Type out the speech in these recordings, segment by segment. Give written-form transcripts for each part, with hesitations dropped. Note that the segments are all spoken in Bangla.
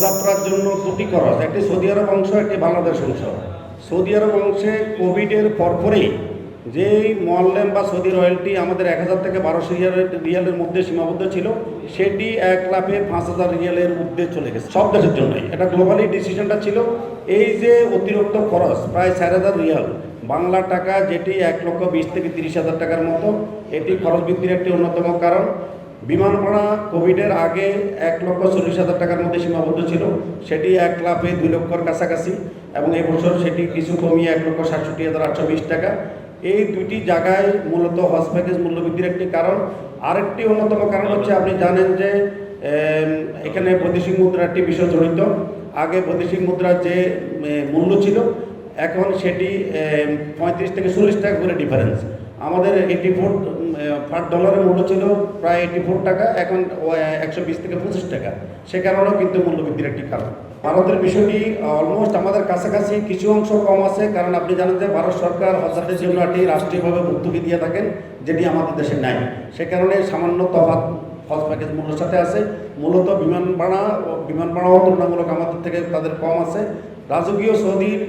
যাত্রার জন্য দুটি খরচ, একটি সৌদি আরব অংশ, একটি বাংলাদেশ অংশ। সৌদি আরব অংশে কোভিডের পরপরেই যেই মোয়াল্লেম বা সৌদি রয়্যালটি আমাদের 1000 থেকে 1200 রিয়ালের মধ্যে সীমাবদ্ধ ছিল, সেটি 1,05,000 রিয়ালের ঊর্ধ্বে চলে গেছে সব দেশের জন্যই। এটা গ্লোবালি ডিসিশনটা ছিল। এই যে অতিরিক্ত খরচ প্রায় 4,000 রিয়াল বাংলা টাকা, যেটি 1,20,000 থেকে 30,000 টাকার মতো, এটি খরচ বৃদ্ধির একটি অন্যতম কারণ। বিমান ভাড়া কোভিডের আগে 1,40,000 টাকার মধ্যে সীমাবদ্ধ ছিল, সেটি 1,02 লক্ষর কাছাকাছি, এবং এবছর সেটি কিছু কমিয়ে 1,67,820 টাকা। এই দুইটি জায়গায় মূলত হজ প্যাকেজ মূল্যবৃদ্ধির একটি কারণ। আরেকটি অন্যতম কারণ হচ্ছে, আপনি জানেন যে এখানে বৈদেশিক মুদ্রার একটি বিষয় জড়িত। আগে বৈদেশিক মুদ্রার যে মূল্য ছিল, এখন সেটি 35 থেকে 40 টাকা করে ডিফারেন্স। আমাদের $84 মূল্য ছিল প্রায় 84 টাকা, এখন 120 থেকে 25 টাকা। সে কারণেও কিন্তু মূল্যবৃদ্ধির একটি কারণ। ভারতের বিষয়টি অলমোস্ট আমাদের কাছাকাছি, কিছু অংশ কম আছে, কারণ আপনি জানেন যে ভারত সরকার হজযাত্রীদের জন্য একটি রাষ্ট্রীয়ভাবে ভর্তুকি দিয়ে থাকেন, যেটি আমাদের দেশে নাই। সে কারণে সামান্য তফাৎ হজ প্যাকেজ মূল্যের সাথে আছে। মূলত বিমান ভাড়াও তুলনামূলক আমাদের থেকে তাদের কম আছে। রাজকীয় সৌদির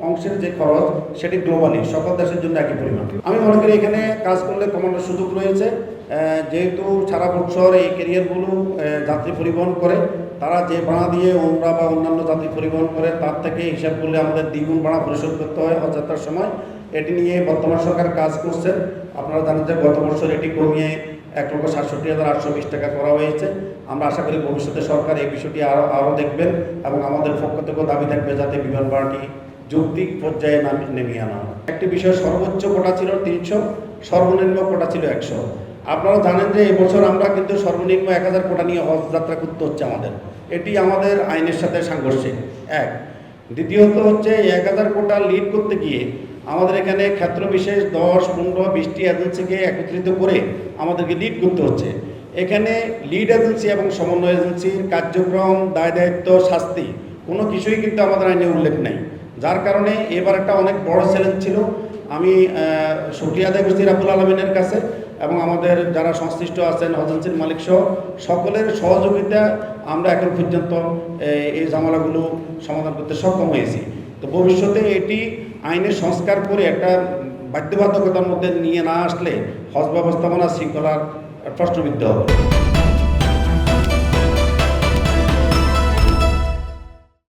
অংশের যে খরচ, সেটি গ্লোবালি সকল দেশের জন্য একই পরিমাণ। আমি মনে করি এখানে কাজ করলে কমানোর সুযোগ রয়েছে, যেহেতু সারা বছর এই ক্যারিয়ারগুলো যাত্রী পরিবহন করে, তারা যে ভাড়া দিয়ে ওমরা বা অন্যান্য যাত্রী পরিবহন করে, তার থেকে হিসাব করলে আমাদের দ্বিগুণ ভাড়া পরিশোধ করতে হয় হজযাত্রার সময়। এটি নিয়ে বর্তমান সরকার কাজ করছেন। আপনারা জানেন যে গত বছর এটি কমিয়ে 1,67,820 টাকা করা হয়েছে। আমরা আশা করি ভবিষ্যতে সরকার এই বিষয়টি আরও দেখবেন, এবং আমাদের পক্ষ থেকেও দাবি থাকবে যাতে বিমান ভাড়াটি যৌক্তিক পর্যায়ে নেমে আনা হয়। একটি বিষয়, সর্বোচ্চ কোটা ছিল 300, সর্বনিম্ন কোটা ছিল 100। আপনারা জানেন যে এবছর আমরা কিন্তু সর্বনিম্ন 1000 কোটা নিয়ে হজ যাত্রা করতে হচ্ছে আমাদের। এটি আমাদের আইনের সাথে সাংঘর্ষিক এক। দ্বিতীয়ত হচ্ছে 1000 কোটা লিড করতে গিয়ে আমাদের এখানে ক্ষেত্র বিশেষ 10, 15, 20টি এজেন্সিকে একত্রিত করে আমাদেরকে লিড করতে হচ্ছে। এখানে লিড এজেন্সি এবং সমন্বয় এজেন্সির কার্যক্রম, দায় দায়িত্ব, শাস্তি কোনো কিছুই কিন্তু আমাদের আইনে উল্লেখ নেই, যার কারণে এবার একটা অনেক বড় চ্যালেঞ্জ ছিল। আমি শুকরিয়া আদায় করছি রাব্বুল আলামিনের কাছে, এবং আমাদের যারা সংশ্লিষ্ট আছেন এজেন্সির মালিক সহ সকলের সহযোগিতা আমরা এখন পর্যন্ত এই ঝামেলাগুলো সমাধান করতে সক্ষম হয়েছি। তো ভবিষ্যতে এটি আইনের সংস্কার করে একটা বাধ্যবাধকতার মধ্যে নিয়ে না আসলে হজ ব্যবস্থাপনা শৃঙ্খলার প্রশ্নবিদ্ধ হবে।